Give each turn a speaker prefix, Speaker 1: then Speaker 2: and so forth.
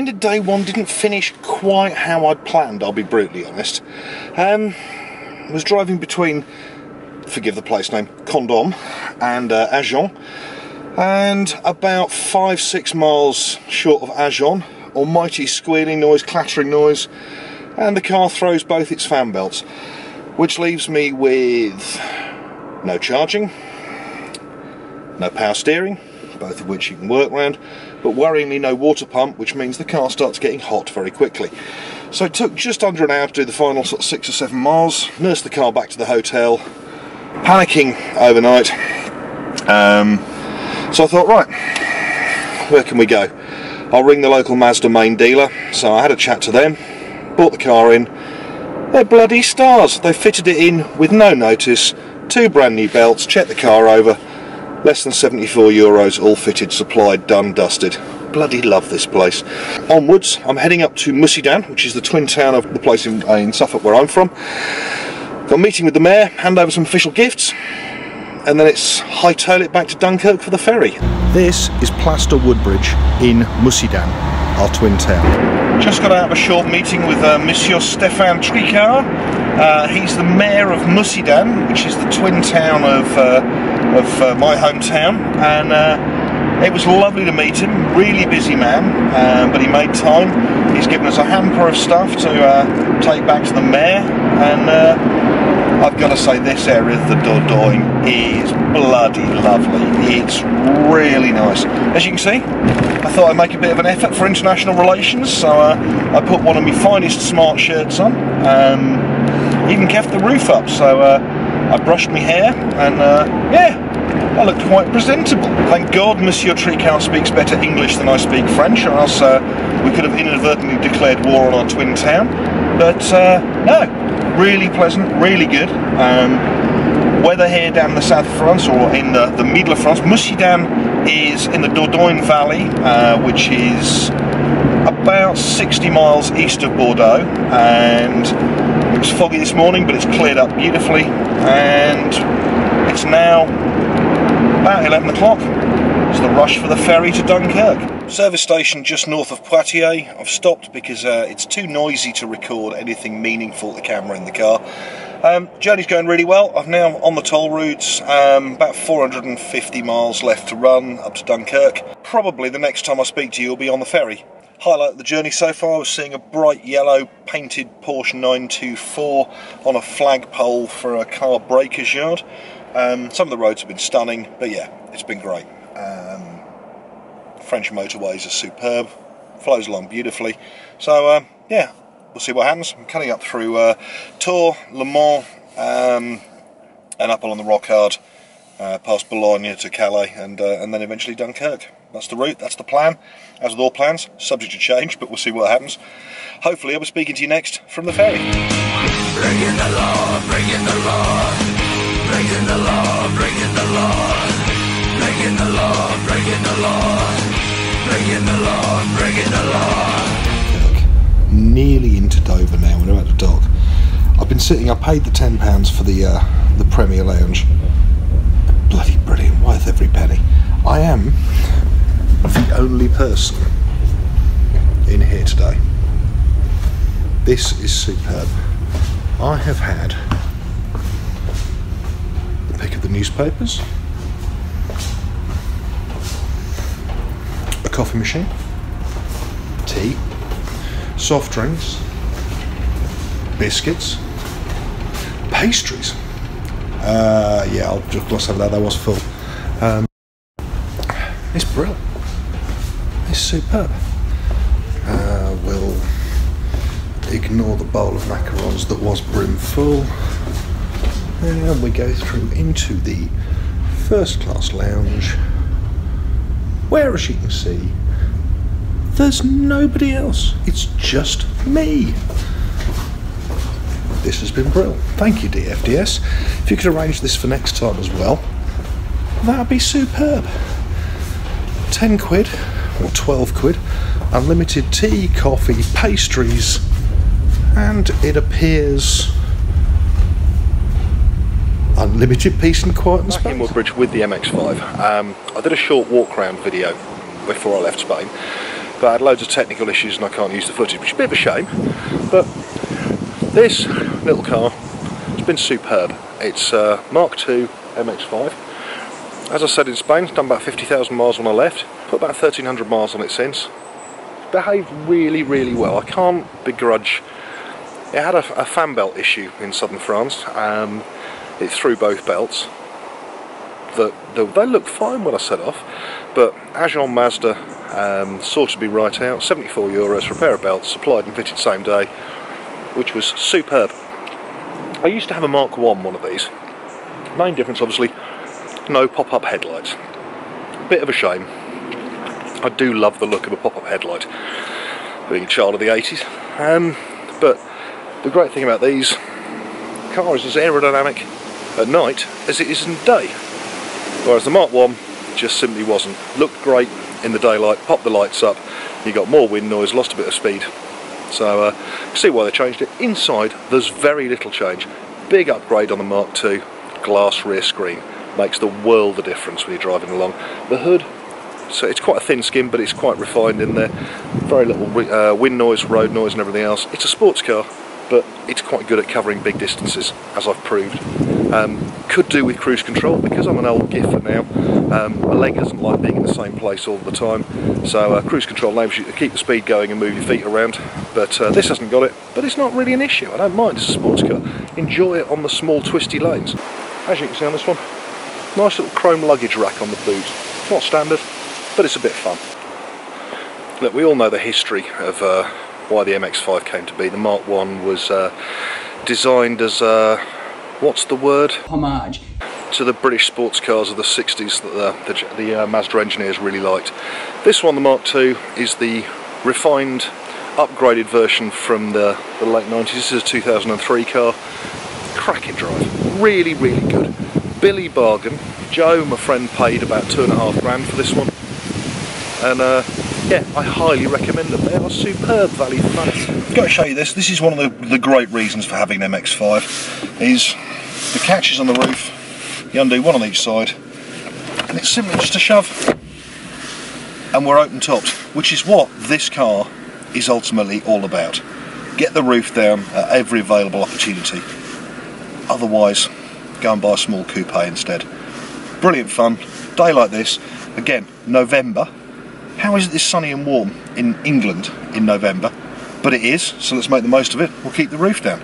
Speaker 1: ended day one, didn't finish quite how I'd planned, I'll be brutally honest. Was driving between, forgive the place name, Condom and Agen, and about 5-6 miles short of Agen, almighty squealing noise, clattering noise, and the car throws both its fan belts, which leaves me with no charging, no power steering, both of which you can work around, but worryingly no water pump, which means the car starts getting hot very quickly. So it took just under an hour to do the final sort of 6 or 7 miles, nursed the car back to the hotel, panicking overnight. So I thought, right, where can we go? I'll ring the local Mazda main dealer. So I had a chat to them, bought the car in. They're bloody stars. They fitted it in with no notice, 2 brand new belts, checked the car over, less than €74, all fitted, supplied, done, dusted. Bloody love this place. Onwards, I'm heading up to Mussydan, which is the twin town of the place in Suffolk where I'm from. Got a meeting with the mayor, hand over some official gifts, and then it's hightail it back to Dunkirk for the ferry. This is Plaster Woodbridge in Mussydan, our twin town. Just got out of a short meeting with Monsieur Stéphane Tricard. He's the mayor of Mussydan, which is the twin town of my hometown, and it was lovely to meet him. Really busy man, but he made time. He's given us a hamper of stuff to take back to the mayor, and I've got to say, this area of the Dordogne is bloody lovely. It's really nice. As you can see, I thought I'd make a bit of an effort for international relations, so I put one of my finest smart shirts on, even kept the roof up, so I brushed my hair, and yeah, I looked quite presentable. Thank God Monsieur Tricard speaks better English than I speak French, or else we could have inadvertently declared war on our twin town. But no, really pleasant, really good. Weather here down in the south of France, or in the middle of France. Mussydan is in the Dordogne Valley, which is about 60 miles east of Bordeaux, and it was foggy this morning, but it's cleared up beautifully, and it's now about 11 o'clock. It's the rush for the ferry to Dunkirk. Service station just north of Poitiers. I've stopped because it's too noisy to record anything meaningful to camera in the car. Journey's going really well. I'm now on the toll routes, about 450 miles left to run up to Dunkirk. Probably the next time I speak to you will be on the ferry. Highlight of the journey so far was seeing a bright yellow painted Porsche 924 on a flagpole for a car breaker's yard. Some of the roads have been stunning, but yeah, it's been great. French motorways are superb, flows along beautifully. So yeah, we'll see what happens. I'm cutting up through Tours, Le Mans, and up along the Rocard, past Boulogne to Calais, and then eventually Dunkirk. That's the route, that's the plan. As with all plans, subject to change, but we'll see what happens. Hopefully I'll be speaking to you next from the ferry.
Speaker 2: Breaking the law, breaking the law, breaking the law, breaking the law, breaking the law, breaking the law, breaking the law, breaking the law.
Speaker 1: Nearly into Dover now, we're about to dock. I've been sitting, I paid the £10 for the Premier Lounge. Bloody brilliant, worth every penny. I am the only person in here today. This is superb. I have had the pick of the newspapers, a coffee machine, tea, soft drinks, biscuits, pastries. Yeah, I'll just gloss over that was full. It's brilliant. It's superb. We'll ignore the bowl of macarons that was brim full, and we go through into the first class lounge, where, as you can see, there's nobody else. It's just me. This has been brilliant. Thank you, DFDS. If you could arrange this for next time as well, that'd be superb. 10 quid or 12 quid, unlimited tea, coffee, pastries, and it appears unlimited peace and quiet and space. Back in Woodbridge with the MX5. I did a short walk around video before I left Spain. but I had loads of technical issues and I can't use the footage, which is a bit of a shame. But this little car has been superb. It's Mark II MX5. As I said, in Spain, it's done about 50,000 miles when I left. Put about 1,300 miles on it since. Behaved really, really well. I can't begrudge. It had a fan belt issue in southern France. It threw both belts. They looked fine when I set off, but Agent Mazda sorted me right out. €74 for a pair of belts, supplied and fitted same day, which was superb. I used to have a Mark I, one of these. Main difference, obviously, no pop-up headlights. Bit of a shame. I do love the look of a pop-up headlight, being a child of the 80s. But the great thing about these, the car is as aerodynamic at night as it is in the day. Whereas the Mark I just simply wasn't. Looked great in the daylight, popped the lights up, you got more wind noise, lost a bit of speed. So you can see why they changed it. Inside, there's very little change. Big upgrade on the Mark II, glass rear screen. Makes the world of difference when you're driving along. The hood, so it's quite a thin skin, but it's quite refined in there. Very little wind noise, road noise and everything else. It's a sports car, but it's quite good at covering big distances, as I've proved. Could do with cruise control, because I'm an old giffer now. My leg doesn't like being in the same place all the time, so cruise control enables you to keep the speed going and move your feet around, but this hasn't got it. But it's not really an issue. I don't mind. It's a sports car. Enjoy it on the small twisty lanes. As you can see on this one, nice little chrome luggage rack on the boot. It's not standard, but it's a bit fun. Look, we all know the history of why the MX5 came to be. The Mark I was designed as what's the word?
Speaker 3: Homage
Speaker 1: to the British sports cars of the 60s that the Mazda engineers really liked. This one, the Mark II, is the refined, upgraded version from the late 90s. This is a 2003 car. Cracking drive. Really, really good. Billy bargain. Joe, my friend, paid about £2.5 for this one. And yeah, I highly recommend them. They are superb value for money. I've got to show you this. This is one of the great reasons for having an MX5, is the catches on the roof. You undo one on each side, and it's simply just a shove, and we're open topped, which is what this car is ultimately all about. Get the roof down at every available opportunity. Otherwise, go and buy a small coupe instead. Brilliant fun. Day like this. Again, November. How is it this sunny and warm in England in November? But it is, so let's make the most of it. We'll keep the roof down.